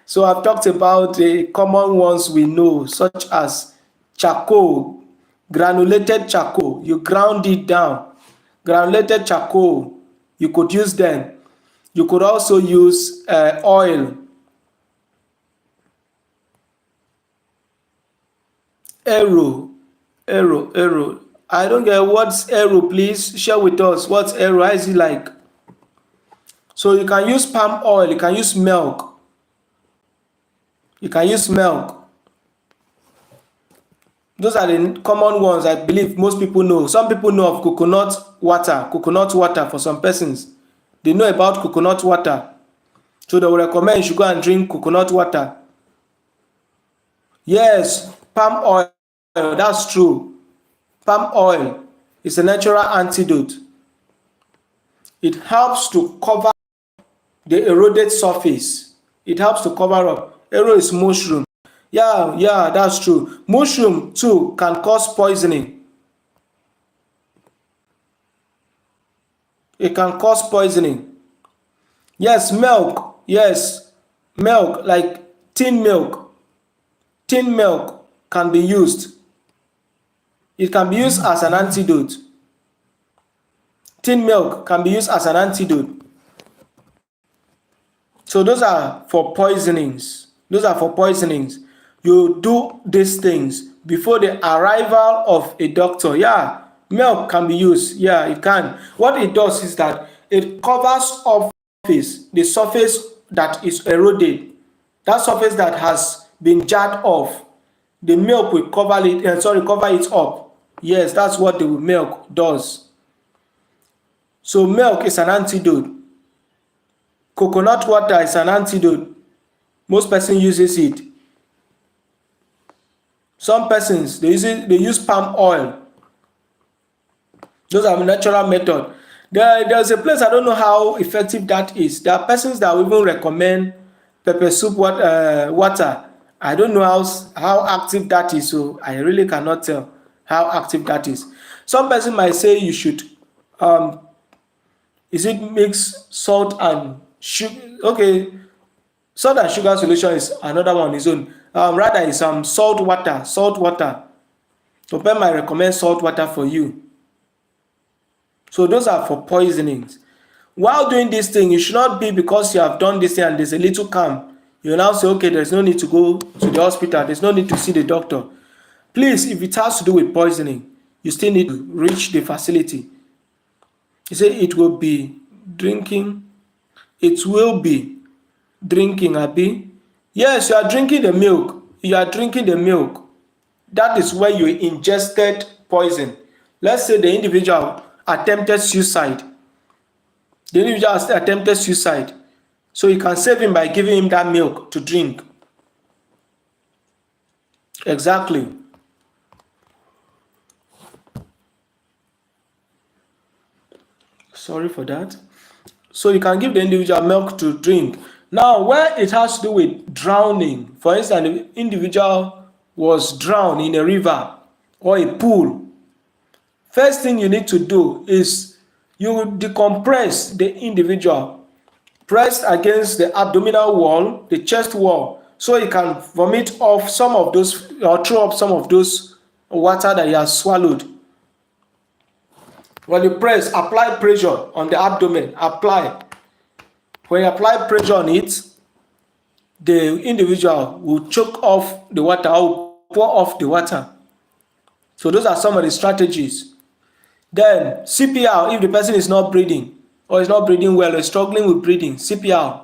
So I've talked about the common ones we know, such as charcoal, granulated charcoal. You ground it down. Granulated charcoal, you could use them. You could also use oil. Arrow. I don't get what's arrow, please share with us. What's arrow? How is it like? So you can use palm oil, you can use milk. Those are the common ones I believe most people know. Some people know of coconut water for some persons. They know about coconut water. So they will recommend you should go and drink coconut water. Yes, palm oil, that's true. Palm oil is a natural antidote. It helps to cover the eroded surface. It helps to cover up. Arrow is mushroom. Yeah, that's true. Mushroom too can cause poisoning. It can cause poisoning. Yes, milk. Yes, milk, like tin milk. Tin milk can be used. It can be used as an antidote. Tin milk can be used as an antidote. So those are for poisonings. You do these things before the arrival of a doctor. Yeah, milk can be used. Yeah, it can. What it does is that it covers up the surface that is eroded, that surface that has been jarred off. The milk will cover it, cover it up. Yes, that's what the milk does. So milk is an antidote. Coconut water is an antidote. Most person uses it. Some persons they use palm oil. Those are natural method. There's a place I don't know how effective that is. There are persons that will even recommend pepper soup water. I don't know how active that is, so I really cannot tell how active that is. Some person might say you should is it mix salt and sugar? Okay, salt and sugar solution is another one on its own. Rather is salt water. Salt water. So people might recommend salt water for you. So those are for poisonings. While doing this thing, you should not be because you have done this thing and there's a little calm. You now say, okay, there's no need to go to the hospital. There's no need to see the doctor. Please, if it has to do with poisoning, you still need to reach the facility. You say it will be drinking. It will be drinking, Abi. Yes, you are drinking the milk. You are drinking the milk. That is where you ingested poison. Let's say the individual attempted suicide. The individual has attempted suicide. So you can save him by giving him that milk to drink. Exactly. Sorry for that. So you can give the individual milk to drink. Now, where it has to do with drowning, for instance, the individual was drowned in a river or a pool, first thing you need to do is you will decompress the individual, pressed against the abdominal wall, the chest wall, so he can vomit off some of those or throw up some of those water that he has swallowed. When you press, apply pressure on the abdomen. Apply. When you apply pressure on it, the individual will choke off the water or pour off the water. So those are some of the strategies. Then CPR, if the person is not breathing or is not breathing well or is struggling with breathing, CPR.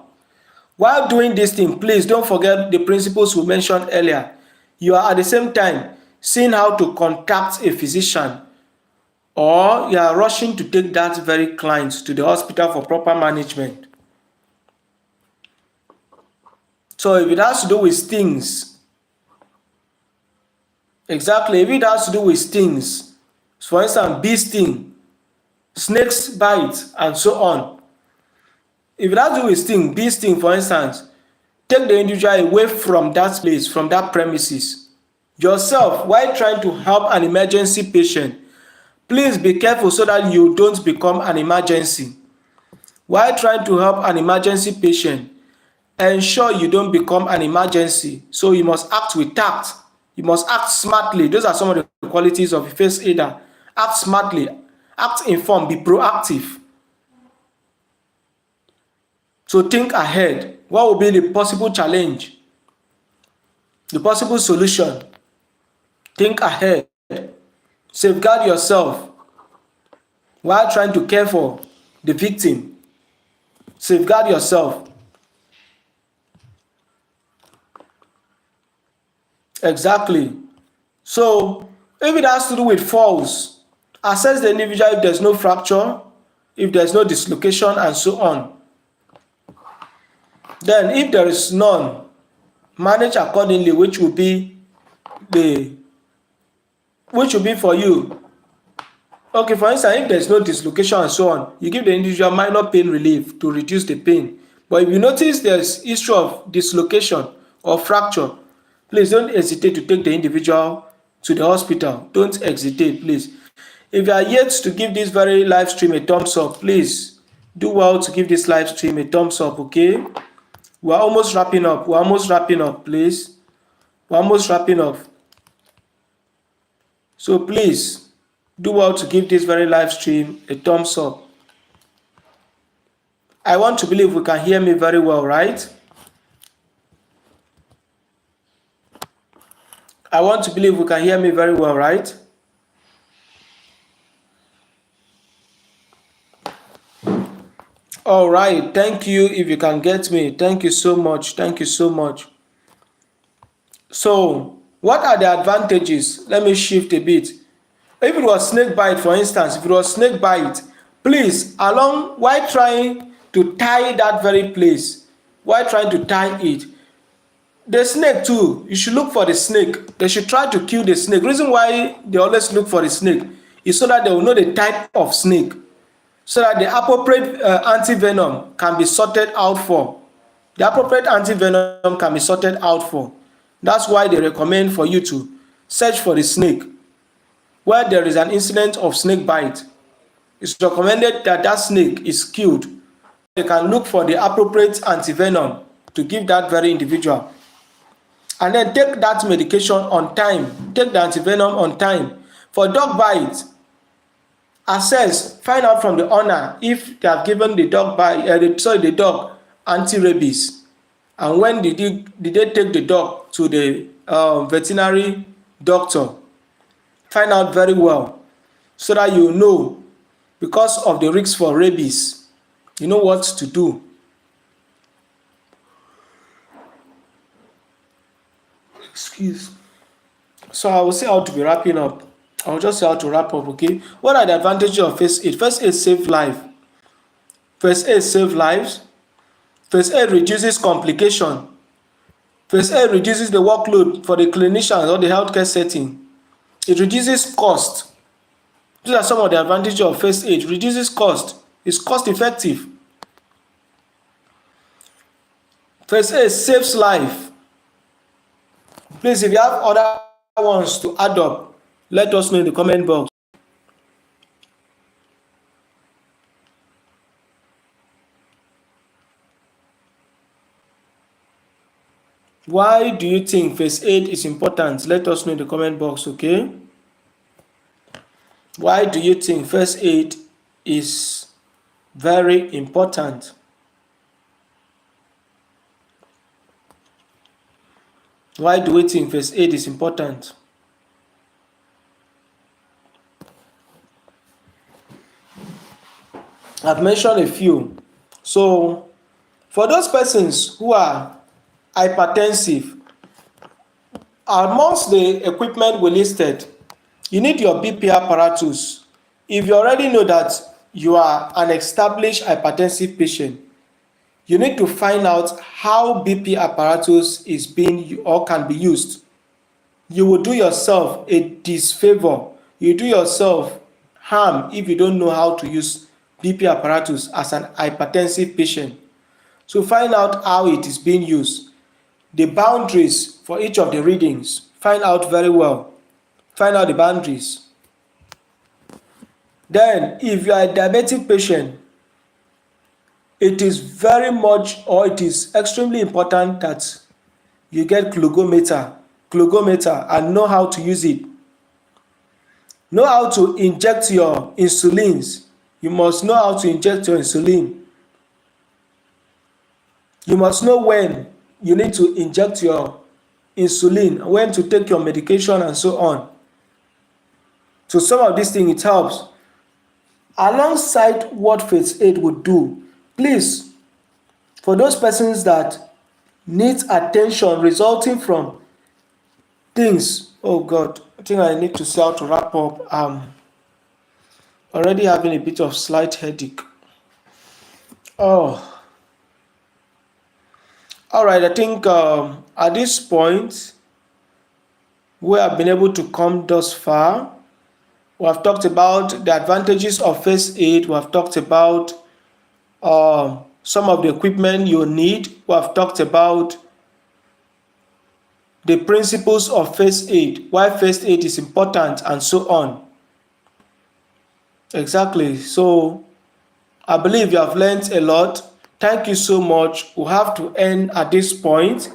While doing this thing, please don't forget the principles we mentioned earlier. You are at the same time seeing how to contact a physician, or you are rushing to take that very client to the hospital for proper management. So if it has to do with stings, exactly, if it has to do with stings, for instance, bee sting, snakes bite, and so on. If it has to do with sting, bee sting, for instance, take the individual away from that place, from that premises. Yourself, while trying to help an emergency patient, please be careful so that you don't become an emergency. While trying to help an emergency patient, ensure you don't become an emergency. So you must act with tact. You must act smartly. Those are some of the qualities of a first aider. Act smartly, act informed, be proactive. So think ahead. What will be the possible challenge? The possible solution? Think ahead. Safeguard yourself while trying to care for the victim. Safeguard yourself. Exactly. So if it has to do with falls, assess the individual if there's no fracture, if there's no dislocation, and so on. Then if there is none, manage accordingly, which will be for you. Okay, for instance, if there's no dislocation and so on, you give the individual minor pain relief to reduce the pain. But if you notice there's issue of dislocation or fracture, please don't hesitate to take the individual to the hospital. Don't hesitate, please. If you are yet to give this very live stream a thumbs up, please do well to give this live stream a thumbs up, okay? We're almost wrapping up. We're almost wrapping up, please. We're almost wrapping up. So please do well to give this very live stream a thumbs up. I want to believe you can hear me very well, right? I want to believe you can hear me very well, right? All right. Thank you. If you can get me, thank you so much. Thank you so much. So, what are the advantages? Let me shift a bit. If it was snake bite, for instance, if it was snake bite, please, along while trying to tie that very place, while trying to tie it, the snake too, you should look for the snake. They should try to kill the snake. Reason why they always look for the snake is so that they will know the type of snake, so that the appropriate anti-venom can be sorted out for. The appropriate anti-venom can be sorted out for. That's why they recommend for you to search for the snake. Where there is an incident of snake bite, it's recommended that that snake is killed. They can look for the appropriate anti-venom to give that very individual. And then take that medication on time. Take the anti-venom on time. For dog bite, assess, find out from the owner if they have given the dog the dog anti-rabies, and when did they take the dog to the veterinary doctor. Find out very well so that you know, because of the risks for rabies, you know what to do. Excuse. So I will say how to be wrapping up. I will just say how to wrap up, okay? What are the advantages of first aid? First aid save life. First aid save lives. First aid reduces complication. First aid reduces the workload for the clinicians or the healthcare setting. It reduces cost. These are some of the advantages of first aid. It reduces cost. It's cost effective. First aid saves life. Please, if you have other ones to add up, let us know in the comment box. Why do you think first aid is important? Let us know in the comment box, okay? Why do you think first aid is very important? Why do we think first aid is important? I've mentioned a few. So, for those persons who are hypertensive, amongst the equipment we listed, you need your BP apparatus. If you already know that you are an established hypertensive patient, you need to find out how BP apparatus is being or can be used. You will do yourself a disfavor. You do yourself harm if you don't know how to use BP apparatus as an hypertensive patient. So find out how it is being used. The boundaries for each of the readings, find out very well. Find out the boundaries. Then, if you are a diabetic patient, it is very much, or it is extremely important that you get glucometer and know how to use it. Know how to inject your insulins. You must know how to inject your insulin. You must know when you need to inject your insulin, when to take your medication, and so on. So some of these things, it helps. Alongside what first aid would do, please, for those persons that need attention resulting from things, oh God, I think I need to say how to wrap up. Already having a bit of slight headache. Oh, all right. I think at this point we have been able to come thus far. We have talked about the advantages of first aid. We have talked about some of the equipment you need. We have talked about the principles of first aid, why first aid is important, and so on. Exactly. So I believe you have learned a lot. Thank you so much. We have to end at this point.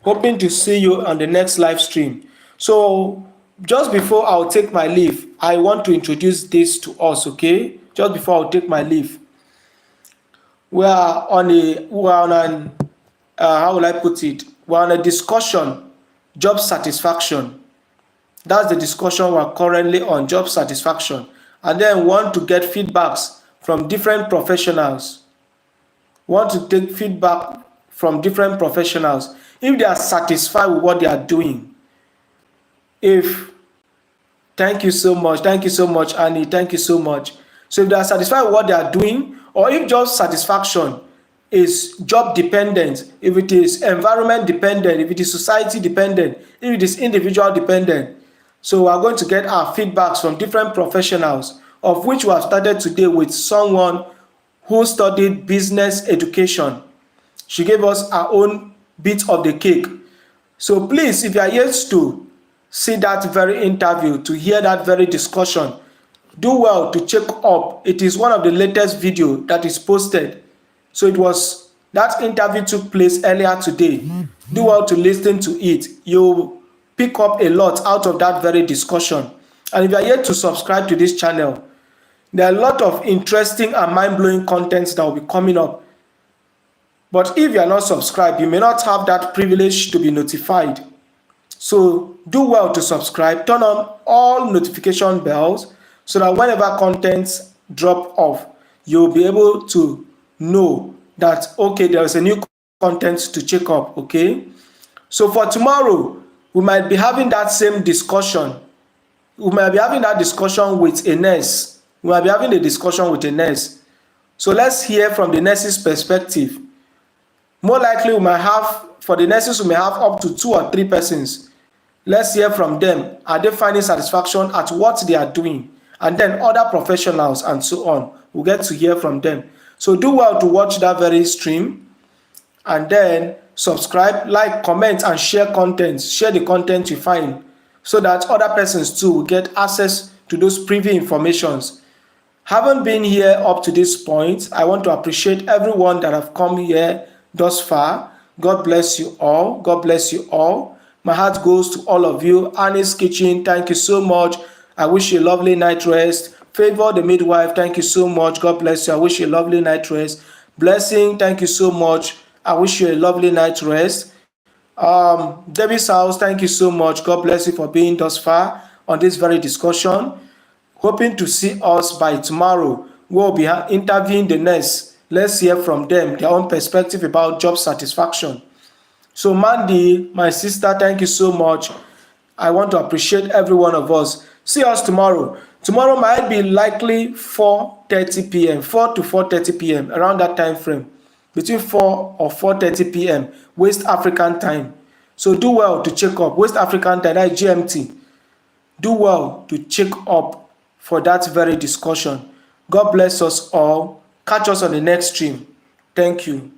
Hoping to see you on the next live stream. So just before I'll take my leave, I want to introduce this to us, okay? Just before I'll take my leave. We are on an how will I put it? We're on a discussion, job satisfaction. That's the discussion we're currently on, job satisfaction. And then want to get feedbacks from different professionals. Want to take feedback from different professionals if they are satisfied with what they are doing. If Thank you so much. Thank you so much, Annie. Thank you so much. So if they are satisfied with what they are doing, or if job satisfaction is job dependent, if it is environment dependent, if it is society dependent, if it is individual dependent, so we are going to get our feedbacks from different professionals, of which we have started today with someone who studied business education. She gave us her own bit of the cake. So please, if you are yet to see that very interview, to hear that very discussion, do well to check up. It is one of the latest video that is posted. So that interview took place earlier today. Do well to listen to it. You pick up a lot out of that very discussion. And if you are yet to subscribe to this channel, there are a lot of interesting and mind-blowing contents that will be coming up. But if you are not subscribed, you may not have that privilege to be notified. So do well to subscribe, turn on all notification bells so that whenever contents drop off, you'll be able to know that, okay, there is a new content to check up, okay? So for tomorrow, we might be having that same discussion. We might be having that discussion with a nurse. We might be having a discussion with a nurse. So let's hear from the nurse's perspective. More likely, for the nurses, we may have up to 2 or 3 persons. Let's hear from them. Are they finding satisfaction at what they are doing? And then other professionals and so on. We'll get to hear from them. So do well to watch that very stream. And then subscribe, like, comment, and share content. Share the content you find so that other persons too will get access to those preview informations. Having been here up to this point, I want to appreciate everyone that have come here thus far. God bless you all. God bless you all. My heart goes to all of you. Annie's Kitchen, thank you so much. I wish you a lovely night rest. Favor the midwife, thank you so much. God bless you. I wish you a lovely night rest. Blessing, thank you so much. I wish you a lovely night rest. Debbie's house, thank you so much. God bless you for being thus far on this very discussion. Hoping to see us by tomorrow. We'll be interviewing the nurse. Let's hear from them, their own perspective about job satisfaction. So Mandy, my sister, thank you so much. I want to appreciate every one of us. See us tomorrow. Tomorrow might be likely 4:30 p.m., 4 to 4:30 p.m., around that time frame. Between 4 or 4:30 p.m. West African time. So do well to check up. West African time, that is GMT. Do well to check up for that very discussion. God bless us all. Catch us on the next stream. Thank you.